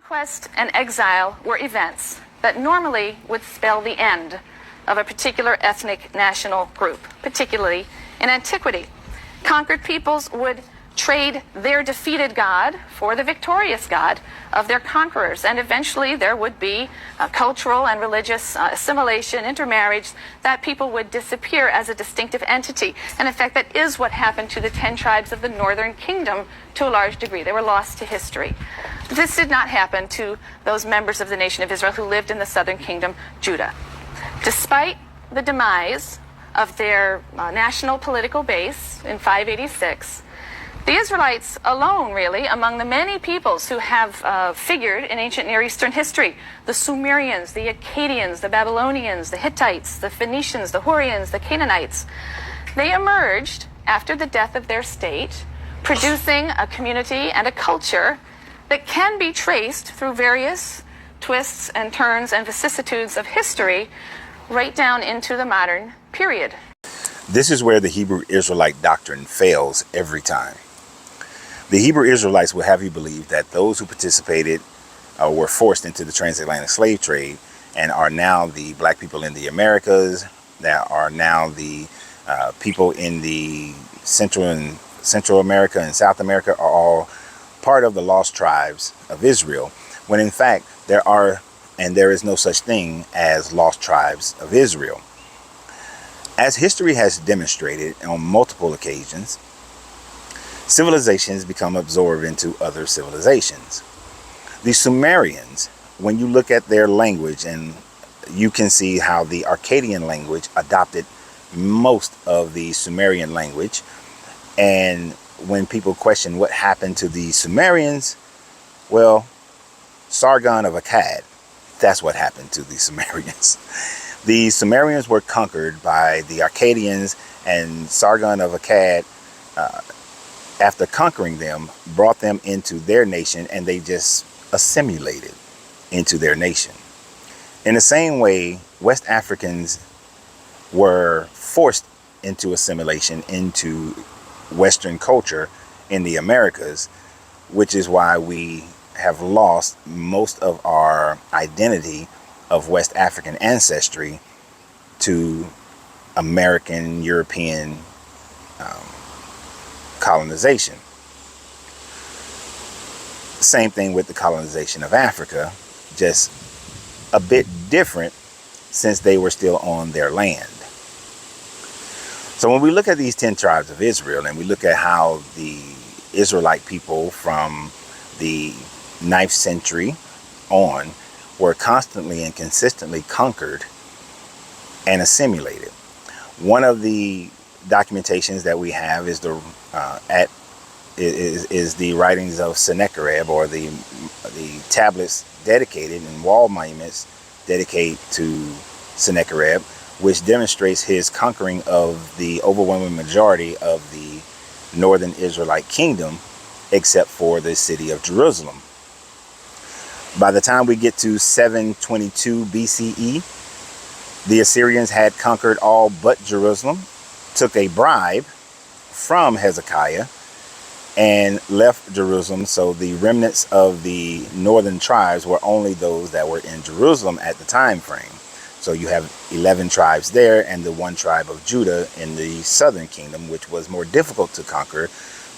Conquest and exile were events that normally would spell the end of a particular ethnic national group, particularly in antiquity. Conquered peoples would trade their defeated god for the victorious god of their conquerors, and eventually there would be cultural and religious assimilation, intermarriage, that people would disappear as a distinctive entity. And in fact, that is what happened to the 10 tribes of the northern kingdom to a large degree. They were lost to history. This did not happen to those members of the nation of Israel who lived in the southern kingdom, Judah. Despite the demise of their national political base in 586, the Israelites alone, really, among the many peoples who have figured in ancient Near Eastern history, the Sumerians, the Akkadians, the Babylonians, the Hittites, the Phoenicians, the Hurrians, the Canaanites, they emerged after the death of their state, producing a community and a culture that can be traced through various twists and turns and vicissitudes of history right down into the modern period. This is where the Hebrew Israelite doctrine fails every time. The Hebrew Israelites will have you believe that those who participated were forced into the transatlantic slave trade and are now the black people in the Americas, that are now the people in the Central America and South America are all part of the lost tribes of Israel, when in fact there are and there is no such thing as lost tribes of Israel. As history has demonstrated on multiple occasions, civilizations become absorbed into other civilizations. The Sumerians, when you look at their language, and you can see how the Akkadian language adopted most of the Sumerian language, and when people question what happened to the Sumerians, well, Sargon of Akkad, that's what happened to the Sumerians. The Sumerians were conquered by the Akkadians, and Sargon of Akkad, after conquering them, brought them into their nation, and they just assimilated into their nation. In the same way, West Africans were forced into assimilation into Western culture in the Americas, which is why we have lost most of our identity of West African ancestry to American, European colonization. Same thing with the colonization of Africa, just a bit different since they were still on their land. So when we look at these 10 tribes of Israel, and we look at how the Israelite people from the 9th century on were constantly and consistently conquered and assimilated. One of the documentations that we have is the writings of Sennacherib, or the tablets dedicated and wall monuments dedicated to Sennacherib, which demonstrates his conquering of the overwhelming majority of the northern Israelite kingdom, except for the city of Jerusalem. By the time we get to 722 BCE, the Assyrians had conquered all but Jerusalem, took a bribe from Hezekiah, and left Jerusalem. So the remnants of the northern tribes were only those that were in Jerusalem at the time frame. So you have 11 tribes there, and the 1 tribe of Judah in the southern kingdom, which was more difficult to conquer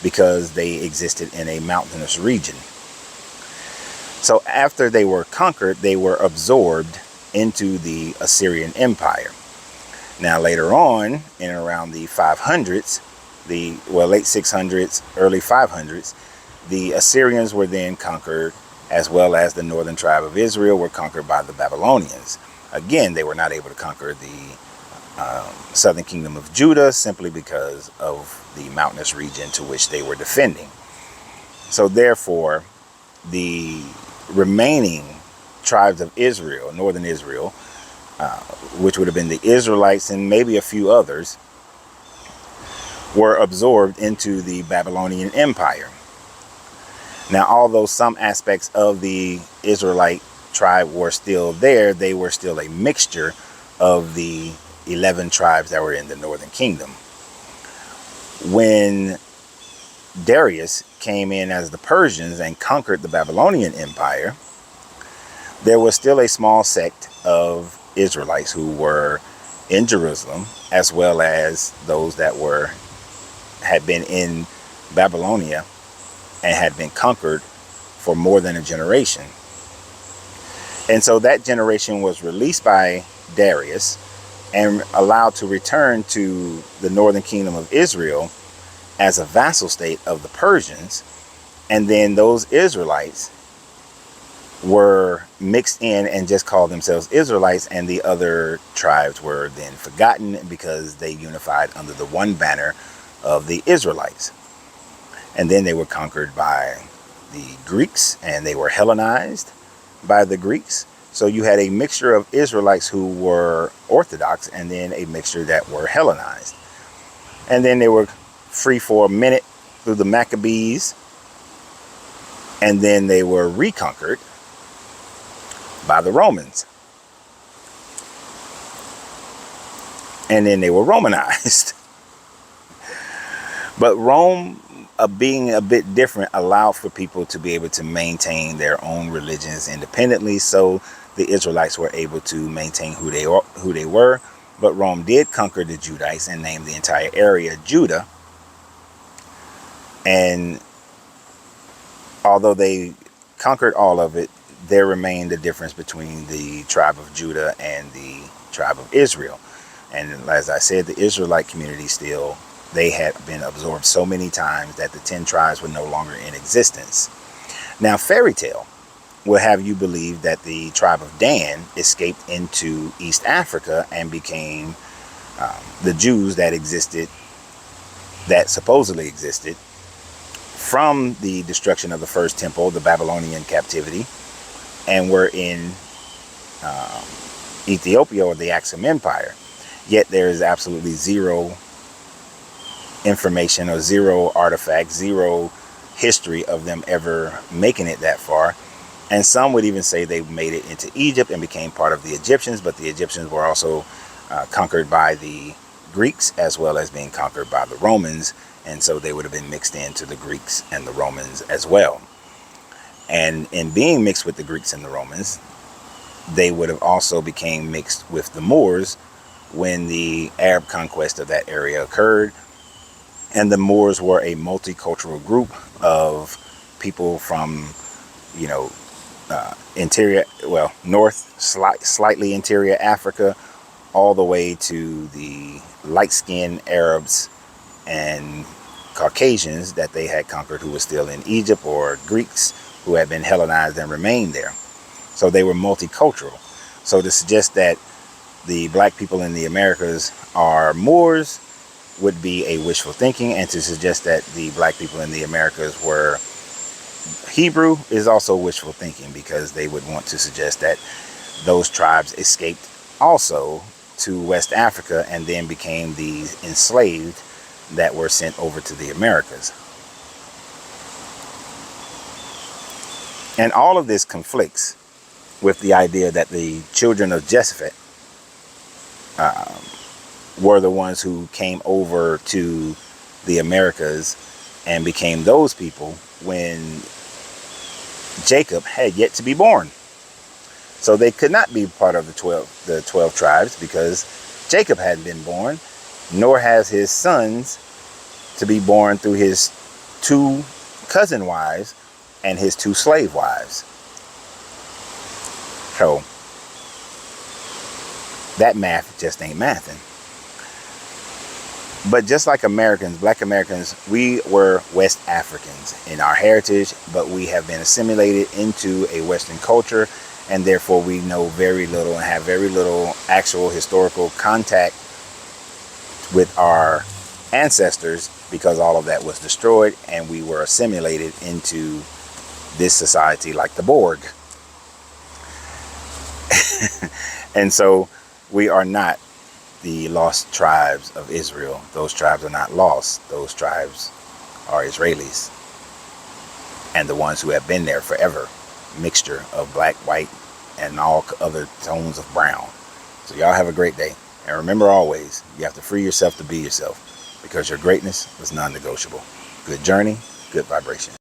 because they existed in a mountainous region. So after they were conquered, they were absorbed into the Assyrian Empire. Now later on, in around the 500s, late 600s, early 500s, the Assyrians were then conquered, as well as the northern tribe of Israel were conquered by the Babylonians. Again, they were not able to conquer the southern kingdom of Judah simply because of the mountainous region to which they were defending. So therefore, the remaining tribes of Israel, northern Israel, which would have been the Israelites and maybe a few others, were absorbed into the Babylonian Empire. Now, although some aspects of the Israelite tribe were still there, they were still a mixture of the 11 tribes that were in the northern kingdom. When Darius came in as the Persians and conquered the Babylonian Empire, there was still a small sect of Israelites who were in Jerusalem, as well as those that had been in Babylonia and had been conquered for more than a generation. And so that generation was released by Darius and allowed to return to the northern kingdom of Israel as a vassal state of the Persians. And then those Israelites were mixed in and just called themselves Israelites, and the other tribes were then forgotten because they unified under the one banner of the Israelites. And then they were conquered by the Greeks, and they were Hellenized by the Greeks. So you had a mixture of Israelites who were Orthodox, and then a mixture that were Hellenized. And then they were free for a minute through the Maccabees, and then they were reconquered by the Romans. And then they were Romanized. But Rome, being a bit different, allowed for people to be able to maintain their own religions independently. So the Israelites were able to maintain who they were. But Rome did conquer the Judites and named the entire area Judah. And although they conquered all of it, there remained a difference between the tribe of Judah and the tribe of Israel. And as I said, the Israelite community still, they had been absorbed so many times that the 10 tribes were no longer in existence. Now, fairy tale will have you believe that the tribe of Dan escaped into East Africa and became the Jews that supposedly existed from the destruction of the first temple, the Babylonian captivity, and were in Ethiopia or the Axum Empire. Yet there is absolutely zero information or zero artifacts, zero history of them ever making it that far. And some would even say they made it into Egypt and became part of the Egyptians, but the Egyptians were also conquered by the Greeks as well as being conquered by the Romans, and so they would have been mixed into the Greeks and the Romans as well. And in being mixed with the Greeks and the Romans, they would have also became mixed with the Moors when the Arab conquest of that area occurred. And the Moors were a multicultural group of people from, slightly interior Africa, all the way to the light-skinned Arabs and Caucasians that they had conquered who were still in Egypt, or Greeks who had been Hellenized and remained there. So they were multicultural. So to suggest that the black people in the Americas are Moors would be a wishful thinking, and to suggest that the black people in the Americas were Hebrew is also wishful thinking, because they would want to suggest that those tribes escaped also to West Africa and then became the enslaved that were sent over to the Americas. And all of this conflicts with the idea that the children of Japhet were the ones who came over to the Americas and became those people when Jacob had yet to be born. So they could not be part of the 12 tribes, because Jacob hadn't been born, nor has his sons to be born through his 2 cousin wives and his 2 slave wives. So that math just ain't mathing. But just like Americans, black Americans, we were West Africans in our heritage, but we have been assimilated into a Western culture, and therefore we know very little and have very little actual historical contact with our ancestors, because all of that was destroyed and we were assimilated into this society like the Borg. And so we are not the lost tribes of Israel. Those tribes are not lost. Those tribes are Israelis, and the ones who have been there forever. Mixture of black, white, and all other tones of brown. So y'all have a great day. And remember always, you have to free yourself to be yourself, because your greatness is non-negotiable. Good journey, good vibration.